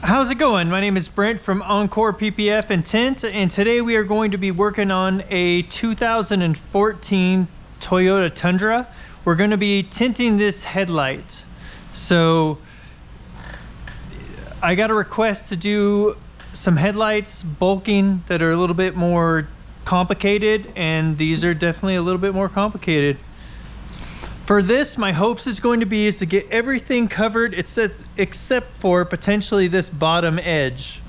How's it going? My name is Brent from Encore PPF and Tint, and today we are going to be working on a 2014 Toyota Tundra. We're going to be tinting this headlight. So I got a request to do some headlights bulking that are a little bit more complicated, and these are definitely a little bit more complicated. For this, my hopes is going to be to get everything covered except for potentially this bottom edge.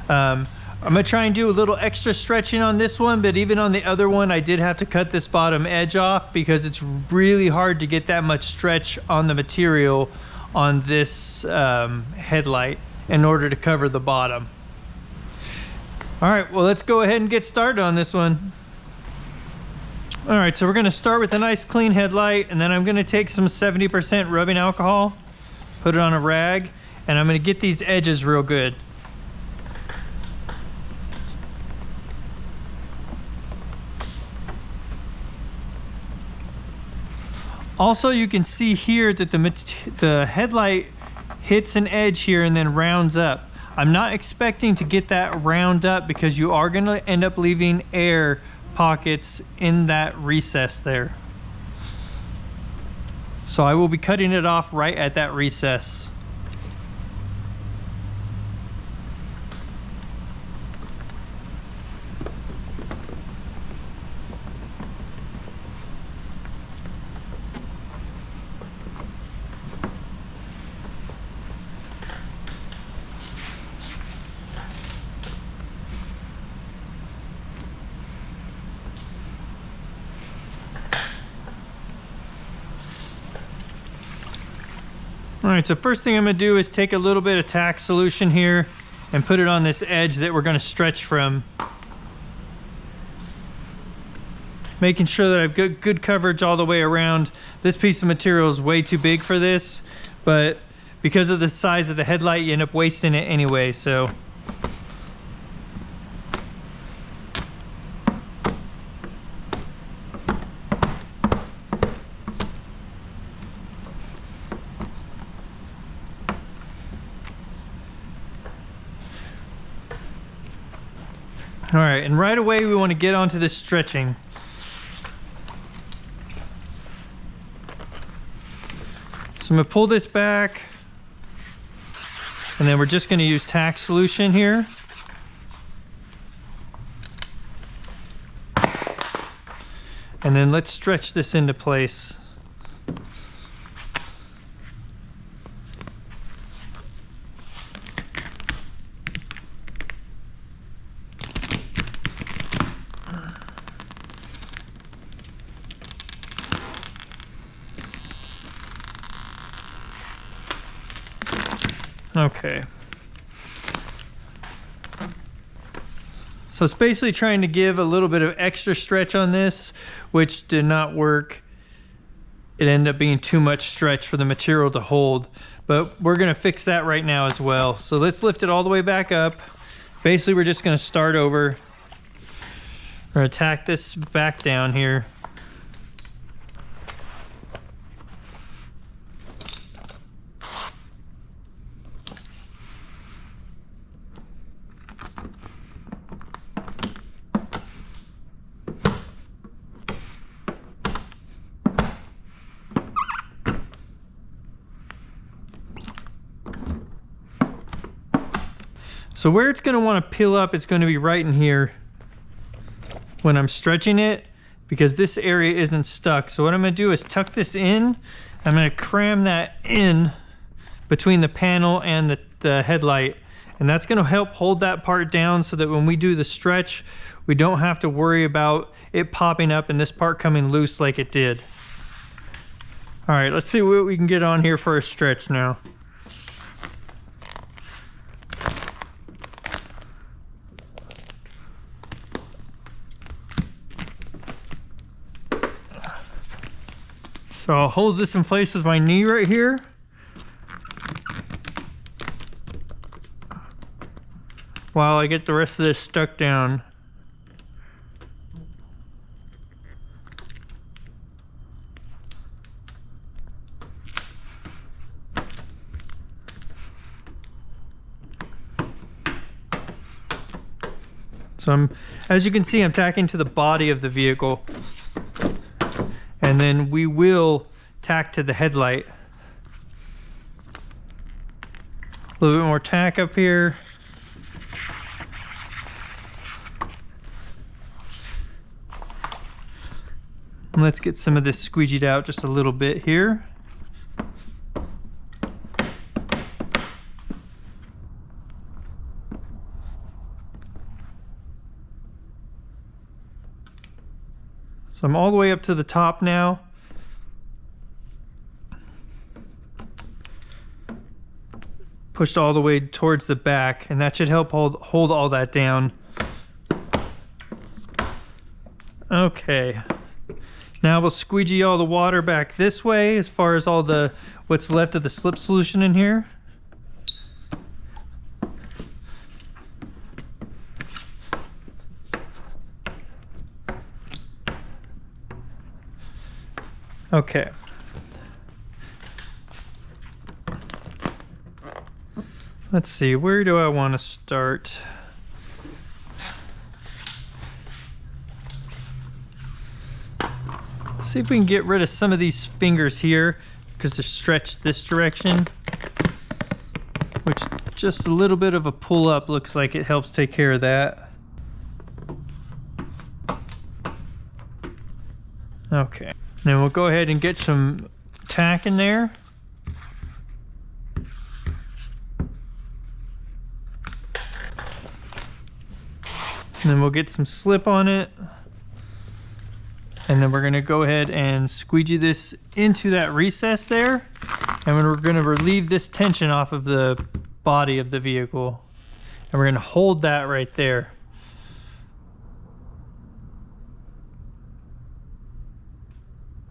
I'm gonna try and do a little extra stretching on this one, but even on the other one, I did have to cut this bottom edge off because it's really hard to get that much stretch on the material on this headlight in order to cover the bottom. All right, well, let's go ahead and get started on this one. All right, so we're gonna start with a nice clean headlight, and then I'm gonna take some 70% rubbing alcohol, put it on a rag, and I'm gonna get these edges real good. Also, you can see here that the headlight hits an edge here and then rounds up. I'm not expecting to get that round up because you are gonna end up leaving air pockets in that recess there. So I will be cutting it off right at that recess. All right, so first thing I'm gonna do is take a little bit of tack solution here and put it on this edge that we're gonna stretch from. Making sure that I've got good coverage all the way around. This piece of material is way too big for this, but because of the size of the headlight, you end up wasting it anyway, so. All right, and right away we want to get onto this stretching. So I'm gonna pull this back, and then we're just gonna use tack solution here. And then let's stretch this into place. Okay. So it's basically trying to give a little bit of extra stretch on this, which did not work. It ended up being too much stretch for the material to hold, but we're gonna fix that right now as well. So let's lift it all the way back up. Basically, we're just gonna start over. We're gonna tack this back down here. So where it's gonna wanna peel up, it's gonna be right in here when I'm stretching it, because this area isn't stuck. So what I'm gonna do is tuck this in. I'm gonna cram that in between the panel and the headlight. And that's gonna help hold that part down so that when we do the stretch, we don't have to worry about it popping up and this part coming loose like it did. All right, let's see what we can get on here for a stretch now. So I'll hold this in place with my knee right here. While I get the rest of this stuck down. So as you can see, I'm tacking to the body of the vehicle. And then we will tack to the headlight. A little bit more tack up here. And let's get some of this squeegeed out just a little bit here. So I'm all the way up to the top now. Pushed all the way towards the back, and that should help hold all that down. Okay. Now we'll squeegee all the water back this way as far as all the what's left of the slip solution in here. Okay. Let's see, where do I want to start? Let's see if we can get rid of some of these fingers here because they're stretched this direction, which just a little bit of a pull up looks like it helps take care of that. Okay. Then we'll go ahead and get some tack in there. And then we'll get some slip on it. And then we're gonna go ahead and squeegee this into that recess there. And we're gonna relieve this tension off of the body of the vehicle. And we're gonna hold that right there.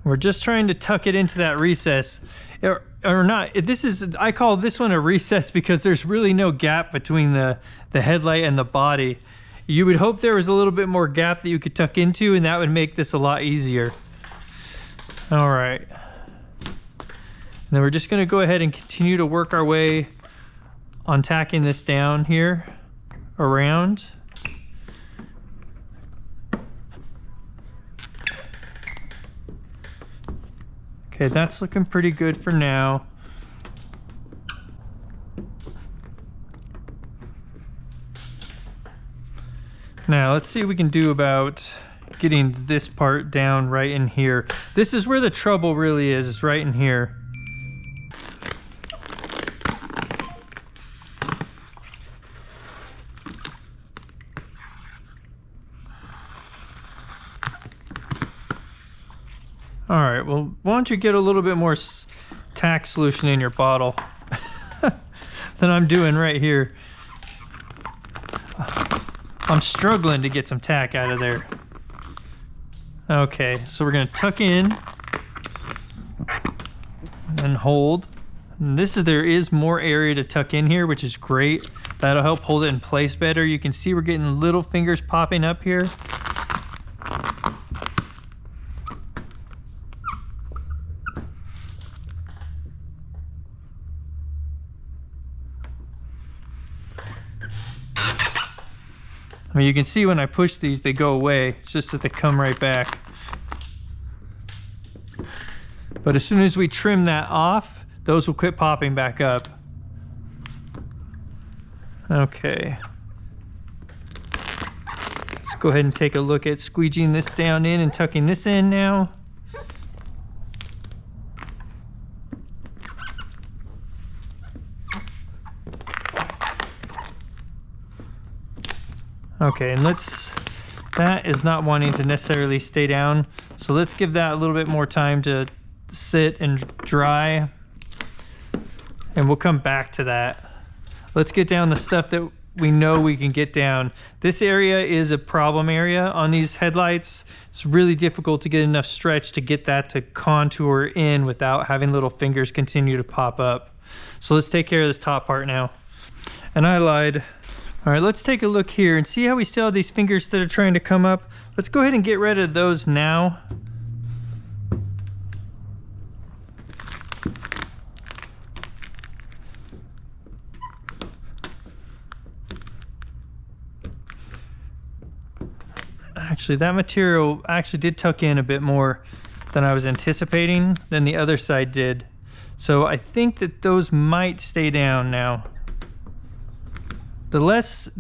We're just trying to tuck it into that recess. Or not, this is, I call this one a recess because there's really no gap between the headlight and the body. You would hope there was a little bit more gap that you could tuck into, and that would make this a lot easier. All right. And then we're just gonna go ahead and continue to work our way on tacking this down here around. Okay, that's looking pretty good for now. Now let's see what we can do about getting this part down right in here. This is where the trouble really is right in here. All right, well, why don't you get a little bit more tack solution in your bottle than I'm doing right here. I'm struggling to get some tack out of there. Okay, so we're gonna tuck in and hold. And there is more area to tuck in here, which is great. That'll help hold it in place better. You can see we're getting little fingers popping up here. I mean, you can see when I push these, they go away. It's just that they come right back. But as soon as we trim that off, those will quit popping back up. Okay. Let's go ahead and take a look at squeegeeing this down in and tucking this in now. Okay, and that is not wanting to necessarily stay down, so let's give that a little bit more time to sit and dry, and we'll come back to that. Let's get down the stuff that we know we can get down. This area is a problem area on these headlights. It's really difficult to get enough stretch to get that to contour in without having little fingers continue to pop up. So let's take care of this top part now. And I lied. All right, let's take a look here and see how we still have these fingers that are trying to come up. Let's go ahead and get rid of those now. Actually, that material actually did tuck in a bit more than I was anticipating than the other side did. So I think that those might stay down now. The less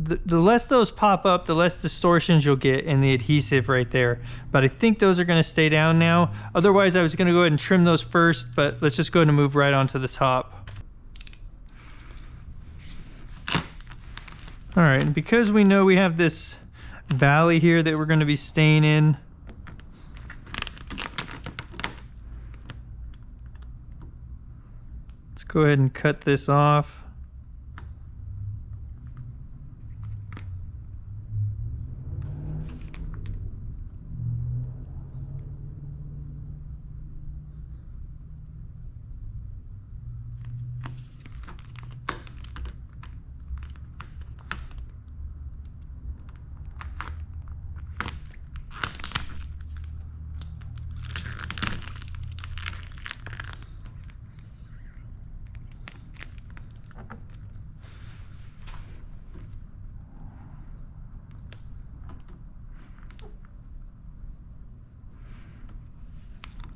those pop up, the less distortions you'll get in the adhesive right there. But I think those are going to stay down now. Otherwise, I was going to go ahead and trim those first, but let's just go ahead and move right on to the top. All right, and because we know we have this valley here that we're going to be staying in, let's go ahead and cut this off.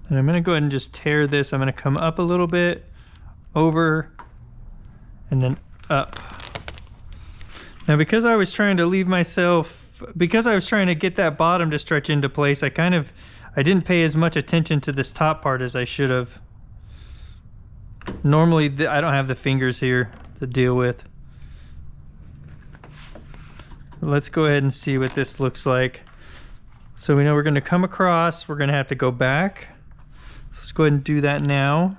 And I'm gonna go ahead and just tear this. I'm gonna come up a little bit, over, and then up. Now because I was trying to leave myself, because I was trying to get that bottom to stretch into place, I didn't pay as much attention to this top part as I should have. Normally I don't have the fingers here to deal with. Let's go ahead and see what this looks like. So we know we're gonna come across, we're gonna have to go back. So let's go ahead and do that now.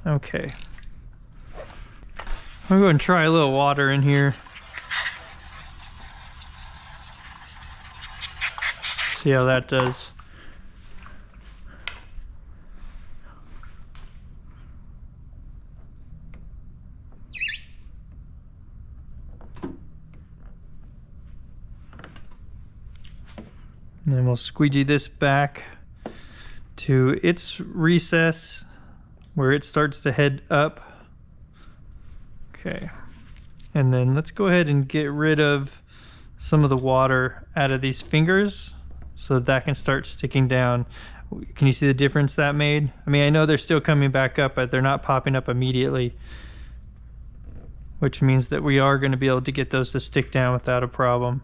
Okay. I'm going to try a little water in here. See how that does. And then we'll squeegee this back to its recess where it starts to head up. Okay. And then let's go ahead and get rid of some of the water out of these fingers so that can start sticking down. Can you see the difference that made? I mean, I know they're still coming back up, but they're not popping up immediately, which means that we are going to be able to get those to stick down without a problem,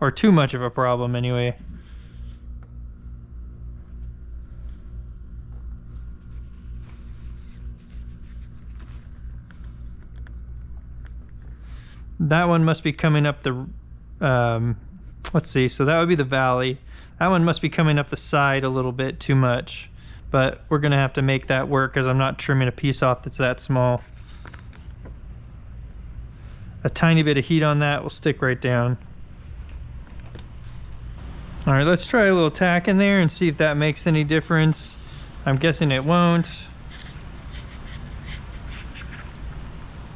or too much of a problem anyway. That one must be coming up the, let's see, so that would be the valley. That one must be coming up the side a little bit too much, but we're gonna have to make that work because I'm not trimming a piece off that's that small. A tiny bit of heat on that will stick right down. All right, let's try a little tack in there and see if that makes any difference. I'm guessing it won't.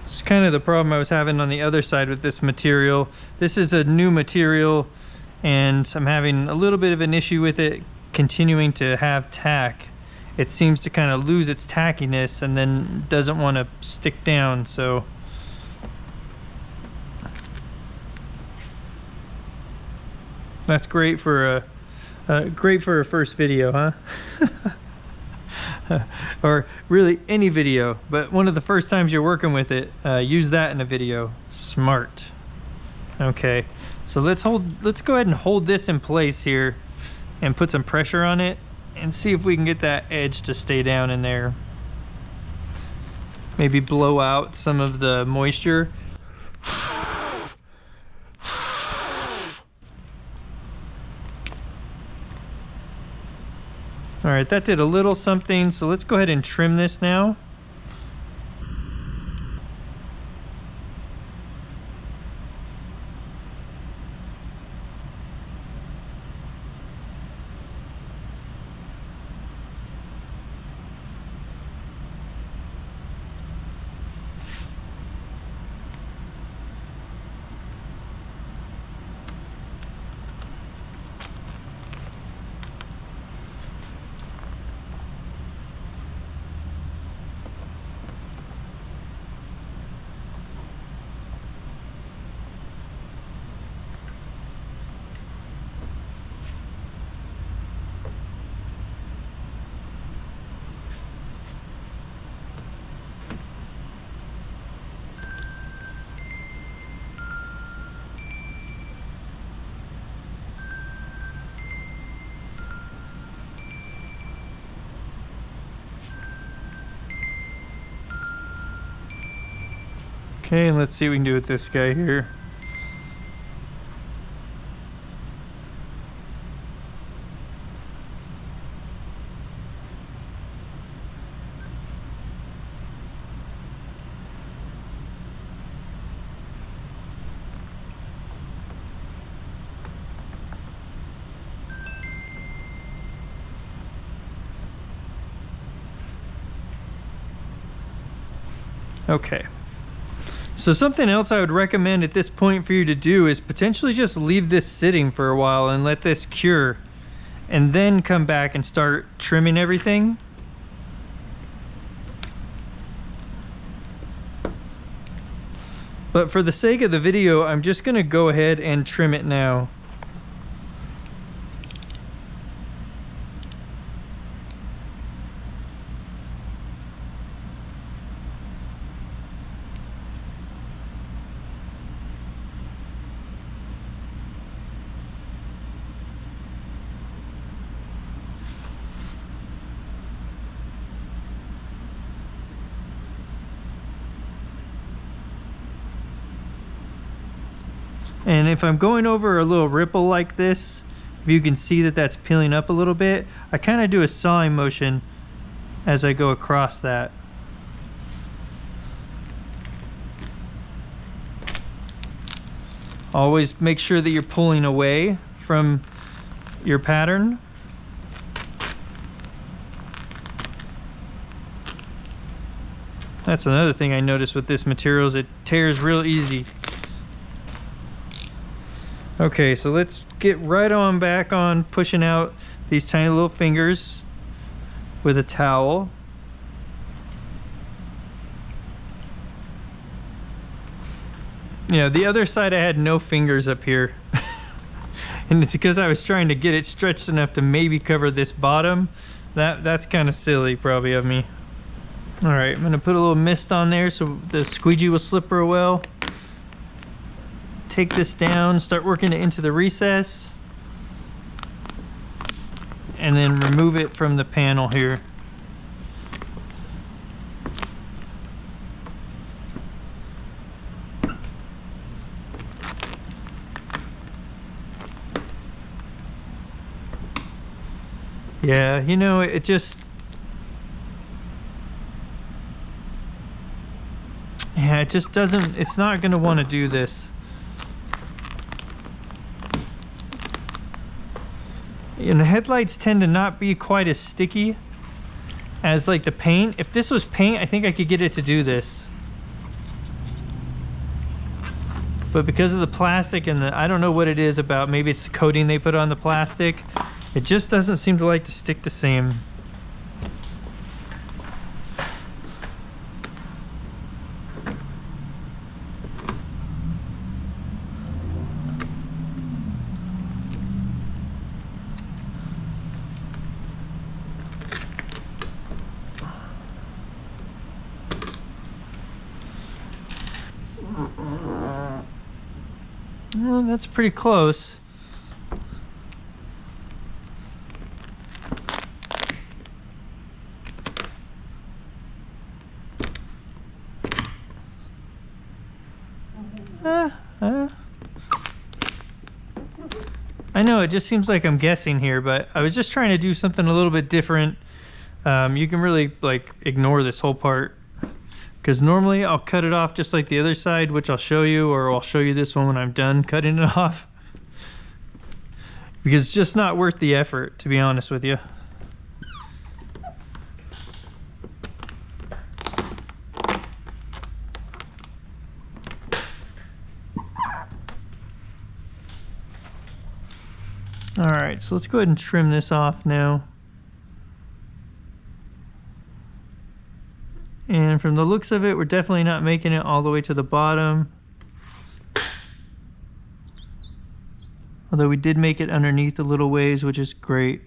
It's kind of the problem I was having on the other side with this material. This is a new material and I'm having a little bit of an issue with it continuing to have tack. It seems to kind of lose its tackiness and then doesn't want to stick down, so that's great for a first video, huh? Or really any video, but one of the first times you're working with it, use that in a video. Smart. Okay, so let's go ahead and hold this in place here and put some pressure on it and see if we can get that edge to stay down in there. Maybe blow out some of the moisture. All right, that did a little something, so let's go ahead and trim this now. Okay, and let's see what we can do with this guy here. Okay. So something else I would recommend at this point for you to do is potentially just leave this sitting for a while and let this cure, and then come back and start trimming everything. But for the sake of the video, I'm just gonna go ahead and trim it now. And if I'm going over a little ripple like this, if you can see that that's peeling up a little bit, I kind of do a sawing motion as I go across that. Always make sure that you're pulling away from your pattern. That's another thing I noticed with this material is it tears real easy. Okay, so let's get right on back on pushing out these tiny little fingers with a towel. Yeah, the other side I had no fingers up here. And it's because I was trying to get it stretched enough to maybe cover this bottom. That's kind of silly probably of me. All right, I'm gonna put a little mist on there so the squeegee will slip real well. Take this down, start working it into the recess, and then remove it from the panel here. Yeah, you know, it just... Yeah, it just doesn't... It's not gonna want to do this. You know, headlights tend to not be quite as sticky as like the paint. If this was paint, I think I could get it to do this. But because of the plastic and the, I don't know what it is about, maybe it's the coating they put on the plastic, it just doesn't seem to like to stick the same. Well, that's pretty close. I know it just seems like I'm guessing here, but I was just trying to do something a little bit different. You can really like ignore this whole part, because normally I'll cut it off just like the other side, which I'll show you, or I'll show you this one when I'm done cutting it off, because it's just not worth the effort, to be honest with you. All right, so let's go ahead and trim this off now. And from the looks of it, we're definitely not making it all the way to the bottom. Although we did make it underneath a little ways, which is great.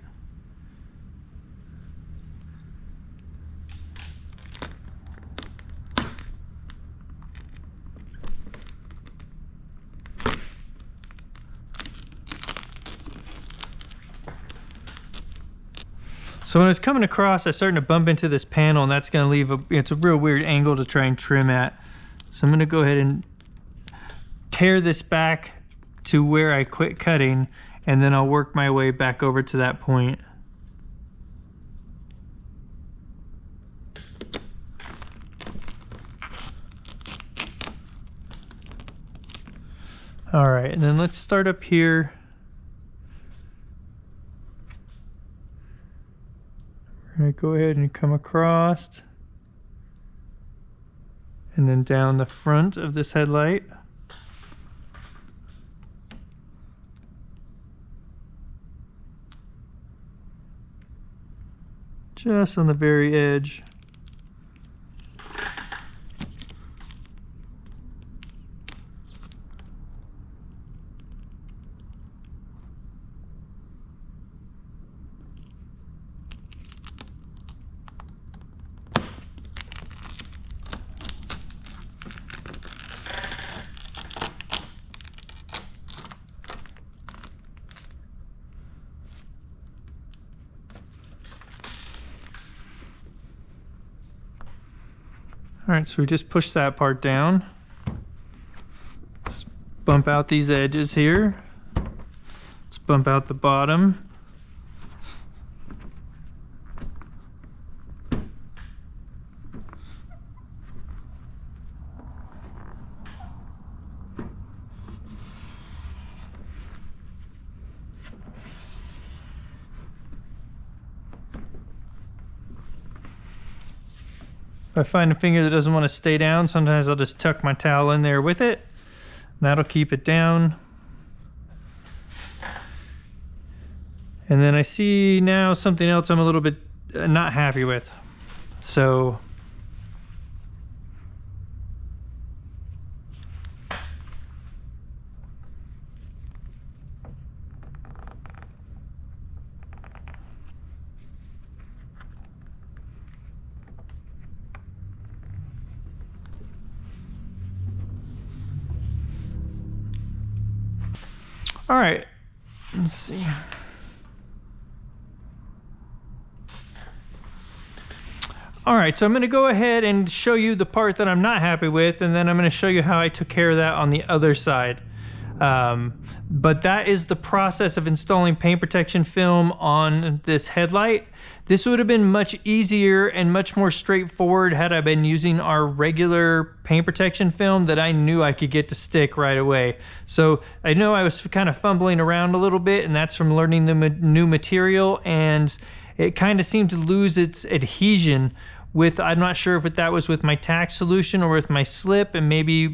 So when I was coming across, I was starting to bump into this panel, and that's going to leave it's a real weird angle to try and trim at. So I'm gonna go ahead and tear this back to where I quit cutting, and then I'll work my way back over to that point. All right, and then let's start up here. We're gonna go ahead and come across and then down the front of this headlight. Just on the very edge. All right, so we just push that part down. Let's bump out these edges here. Let's bump out the bottom. If I find a finger that doesn't want to stay down, sometimes I'll just tuck my towel in there with it. That'll keep it down. And then I see now something else I'm a little bit not happy with. So all right, let's see. All right, so I'm gonna go ahead and show you the part that I'm not happy with, and then I'm gonna show you how I took care of that on the other side. But that is the process of installing paint protection film on this headlight. This would have been much easier and much more straightforward had I been using our regular paint protection film that I knew I could get to stick right away. So I know I was kind of fumbling around a little bit, and that's from learning the new material, and it kind of seemed to lose its adhesion with, I'm not sure if that was with my tack solution or with my slip, and maybe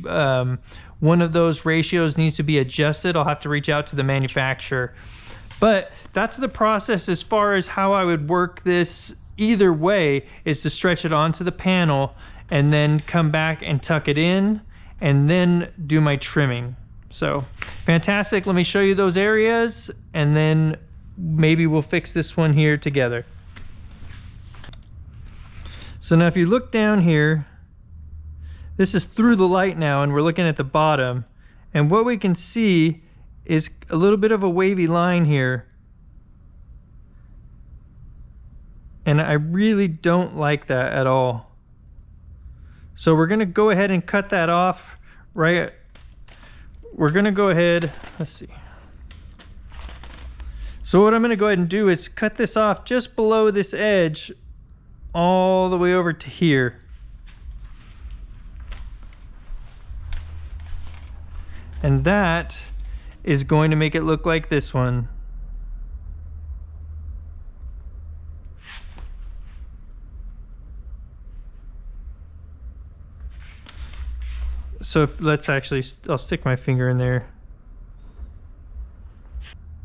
one of those ratios needs to be adjusted. I'll have to reach out to the manufacturer. But that's the process as far as how I would work this either way, is to stretch it onto the panel and then come back and tuck it in and then do my trimming. So fantastic. Let me show you those areas, and then maybe we'll fix this one here together. So now if you look down here, this is through the light now, and we're looking at the bottom, and what we can see is a little bit of a wavy line here, and I really don't like that at all. So we're gonna go ahead and cut that off, right? We're gonna go ahead, let's see. So what I'm gonna go ahead and do is cut this off just below this edge all the way over to here. And that is going to make it look like this one. So let's actually, I'll stick my finger in there.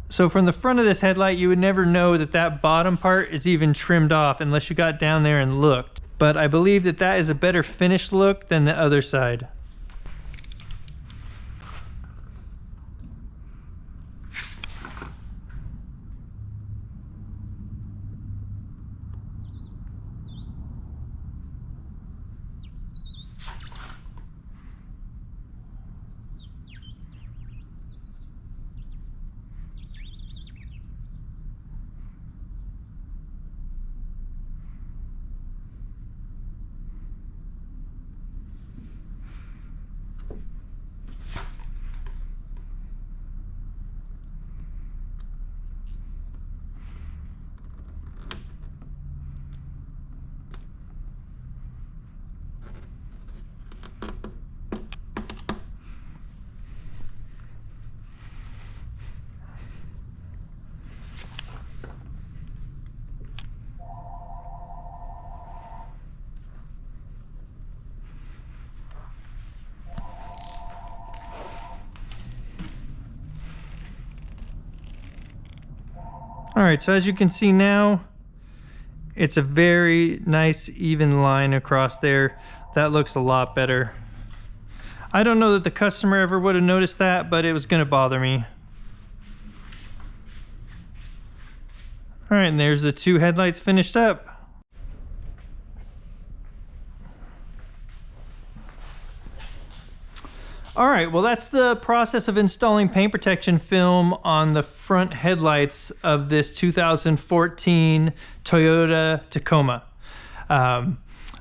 So from the front of this headlight, you would never know that that bottom part is even trimmed off unless you got down there and looked. But I believe that that is a better finished look than the other side. All right, so as you can see now, it's a very nice even line across there. That looks a lot better. I don't know that the customer ever would have noticed that, but it was gonna bother me. All right, and there's the two headlights finished up. All right, well, that's the process of installing paint protection film on the front headlights of this 2014 Toyota Tacoma.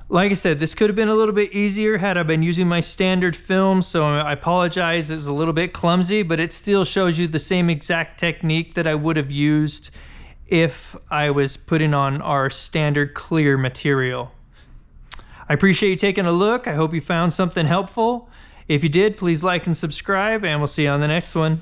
Like I said, this could have been a little bit easier had I been using my standard film, so I apologize, it's a little bit clumsy, but it still shows you the same exact technique that I would have used if I was putting on our standard clear material. I appreciate you taking a look. I hope you found something helpful. If you did, please like and subscribe, and we'll see you on the next one.